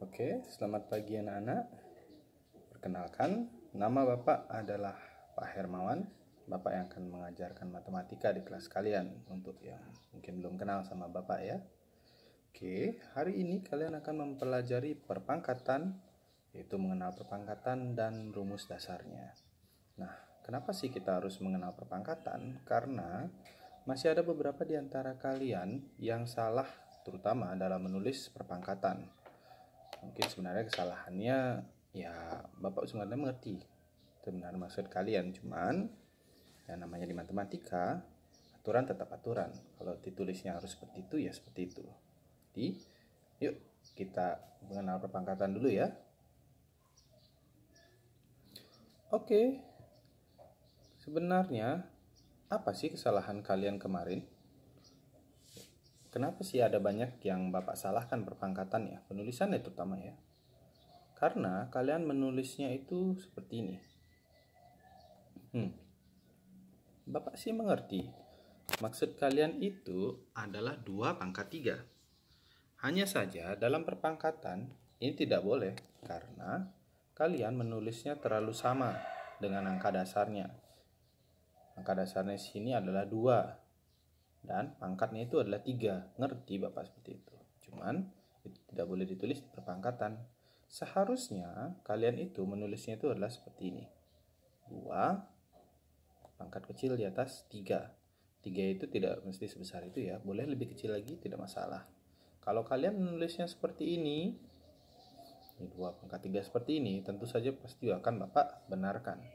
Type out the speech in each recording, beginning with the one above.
Oke, selamat pagi anak-anak. Perkenalkan, nama Bapak adalah Pak Hermawan. Bapak yang akan mengajarkan matematika di kelas kalian untuk yang mungkin belum kenal sama Bapak ya. Oke, hari ini kalian akan mempelajari perpangkatan, yaitu mengenal perpangkatan dan rumus dasarnya. Nah, kenapa sih kita harus mengenal perpangkatan? Karena masih ada beberapa di antara kalian yang salah, terutama dalam menulis perpangkatan. Mungkin sebenarnya kesalahannya ya Bapak sebenarnya mengerti sebenarnya maksud kalian, cuman yang namanya di matematika aturan tetap aturan. Kalau ditulisnya harus seperti itu ya seperti itu. Jadi yuk kita mengenal perpangkatan dulu ya. Oke, sebenarnya apa sih kesalahan kalian kemarin? Kenapa sih ada banyak yang Bapak salahkan perpangkatan ya, penulisannya terutama ya? Karena kalian menulisnya itu seperti ini. Bapak sih mengerti. Maksud kalian itu adalah 2 pangkat 3. Hanya saja dalam perpangkatan ini tidak boleh karena kalian menulisnya terlalu sama dengan angka dasarnya. Angka dasarnya sini adalah 2. Dan pangkatnya itu adalah 3. Ngerti Bapak seperti itu. Cuman itu tidak boleh ditulis di perpangkatan. Seharusnya kalian itu menulisnya itu adalah seperti ini. 2 pangkat kecil di atas 3. 3 itu tidak mesti sebesar itu ya. Boleh lebih kecil lagi, tidak masalah. Kalau kalian menulisnya seperti ini 2 pangkat 3 seperti ini, tentu saja pasti akan Bapak benarkan.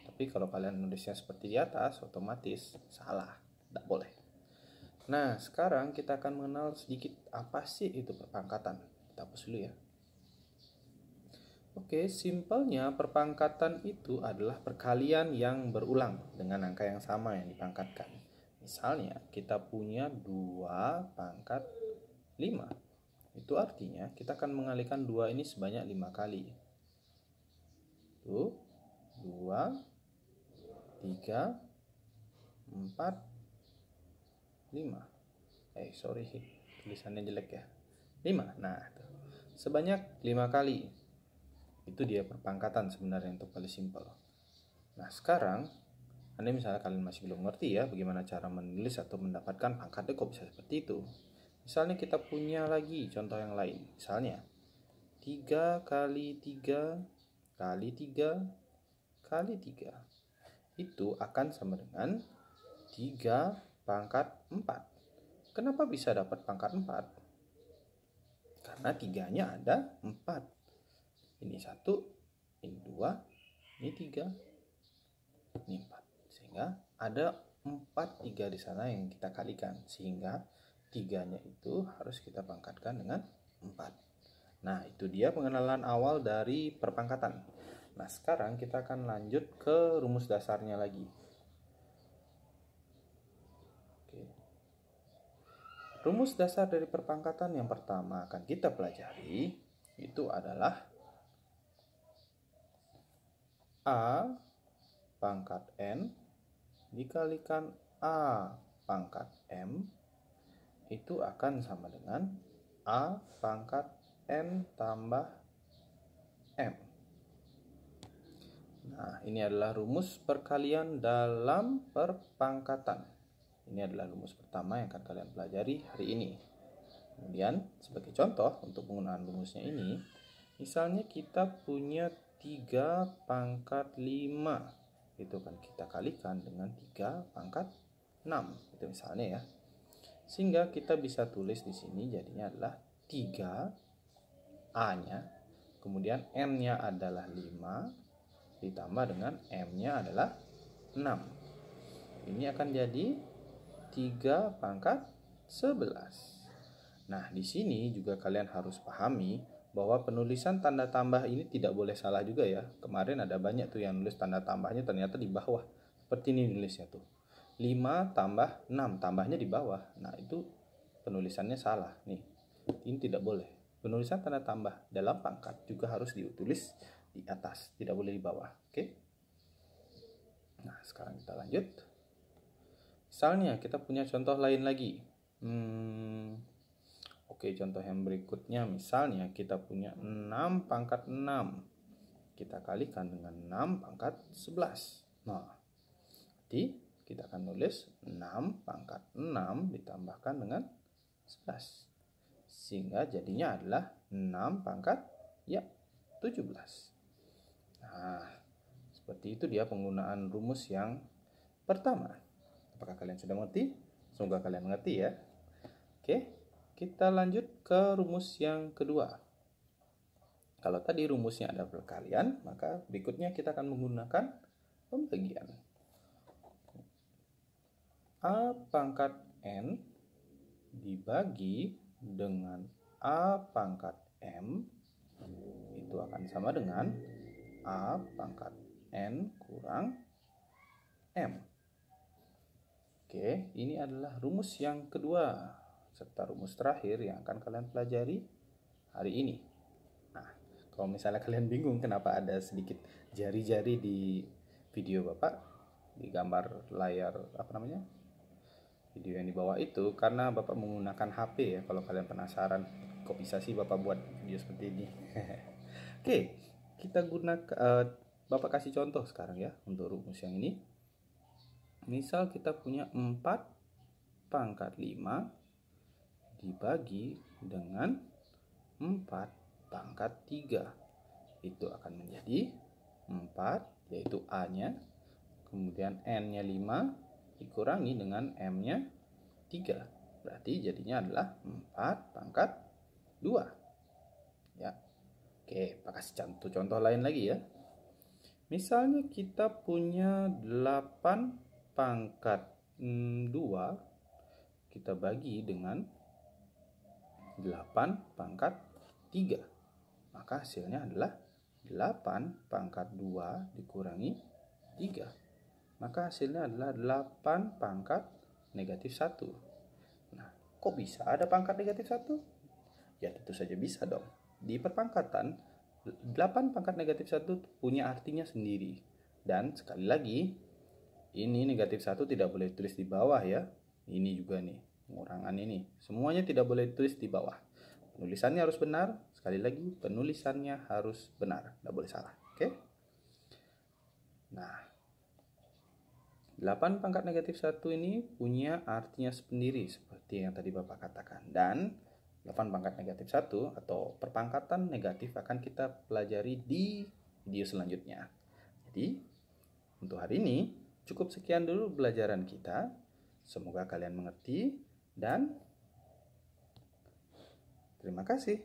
Tapi kalau kalian menulisnya seperti di atas, otomatis salah. Tidak boleh. Nah, sekarang kita akan mengenal sedikit apa sih itu perpangkatan. Kita hapus dulu ya. Oke, simpelnya perpangkatan itu adalah perkalian yang berulang dengan angka yang sama yang dipangkatkan. Misalnya, kita punya 2 pangkat 5. Itu artinya kita akan mengalihkan 2 ini sebanyak 5 kali. Tuh, 2, 3, 4, 5. Sorry, tulisannya jelek ya. 5. Nah, sebanyak 5 kali. Itu dia perpangkatan sebenarnya untuk paling simpel. Nah, sekarang Anda misalnya kalian masih belum ngerti ya bagaimana cara menulis atau mendapatkan pangkatnya kok bisa seperti itu. Misalnya kita punya lagi contoh yang lain. Misalnya 3 kali 3 kali 3 kali 3 itu akan sama dengan 3 pangkat 4. Kenapa bisa dapat pangkat 4? Karena 3-nya ada 4. Ini 1, ini 2, ini 3, ini 4. Sehingga ada 4 3 di sana yang kita kalikan. Sehingga 3-nya itu harus kita pangkatkan dengan 4. Nah, itu dia pengenalan awal dari perpangkatan. Nah, sekarang kita akan lanjut ke rumus dasarnya lagi. Rumus dasar dari perpangkatan yang pertama akan kita pelajari itu adalah A pangkat N dikalikan A pangkat M itu akan sama dengan A pangkat N tambah M. Nah, ini adalah rumus perkalian dalam perpangkatan. Ini adalah rumus pertama yang akan kalian pelajari hari ini. Kemudian sebagai contoh untuk penggunaan rumusnya ini, misalnya kita punya 3 pangkat 5. Itu kan kita kalikan dengan 3 pangkat 6. Itu misalnya ya. Sehingga kita bisa tulis di sini jadinya adalah 3 A-nya, kemudian N-nya adalah 5 ditambah dengan M-nya adalah 6. Ini akan jadi 3 pangkat 11. Nah, di sini juga kalian harus pahami bahwa penulisan tanda tambah ini tidak boleh salah juga ya. Kemarin ada banyak tuh yang nulis tanda tambahnya ternyata di bawah. Seperti ini nulisnya tuh. 5 tambah 6, tambahnya di bawah. Nah, itu penulisannya salah nih. Ini tidak boleh. Penulisan tanda tambah dalam pangkat juga harus ditulis di atas, tidak boleh di bawah. Oke? Nah, sekarang kita lanjut. Misalnya kita punya contoh lain lagi. Oke, contoh yang berikutnya misalnya kita punya 6 pangkat 6. Kita kalikan dengan 6 pangkat 11. Nah, jadi kita akan nulis 6 pangkat 6 ditambahkan dengan 11. Sehingga jadinya adalah 6 pangkat 17. Nah, seperti itu dia penggunaan rumus yang pertama. Apakah kalian sudah mengerti? Semoga kalian mengerti ya. Oke. Kita lanjut ke rumus yang kedua. Kalau tadi rumusnya ada perkalian, maka berikutnya kita akan menggunakan pembagian. A pangkat N dibagi dengan A pangkat M itu akan sama dengan A pangkat N kurang M. Oke, ini adalah rumus yang kedua serta rumus terakhir yang akan kalian pelajari hari ini. Nah, kalau misalnya kalian bingung kenapa ada sedikit jari-jari di video Bapak, di gambar layar video yang di bawah itu, karena Bapak menggunakan HP ya. Kalau kalian penasaran kok bisa sih Bapak buat video seperti ini. Oke, kita gunakan Bapak kasih contoh sekarang ya untuk rumus yang ini. Misal kita punya 4 pangkat 5 dibagi dengan 4 pangkat 3. Itu akan menjadi 4, yaitu A-nya, kemudian N-nya 5, dikurangi dengan M-nya 3. Berarti jadinya adalah 4 pangkat 2. Ya. Oke, Pak kasih contoh lain lagi ya. Misalnya kita punya 8 pangkat 2, kita bagi dengan 8 pangkat 3. Maka hasilnya adalah 8 pangkat 2 dikurangi 3. Maka hasilnya adalah 8 pangkat negatif 1. Nah, kok bisa ada pangkat negatif 1? Ya tentu saja bisa dong. Di perpangkatan, 8 pangkat negatif 1 punya artinya sendiri. Dan sekali lagi, ini negatif 1 tidak boleh tulis di bawah ya. Ini juga nih. Pengurangan ini semuanya tidak boleh ditulis di bawah. Penulisannya harus benar. Sekali lagi, penulisannya harus benar, tidak boleh salah. Oke. Nah, 8 pangkat negatif 1 ini punya artinya sendiri seperti yang tadi Bapak katakan. Dan 8 pangkat negatif 1 atau perpangkatan negatif akan kita pelajari di video selanjutnya. Jadi, untuk hari ini cukup sekian dulu pelajaran kita. Semoga kalian mengerti dan terima kasih.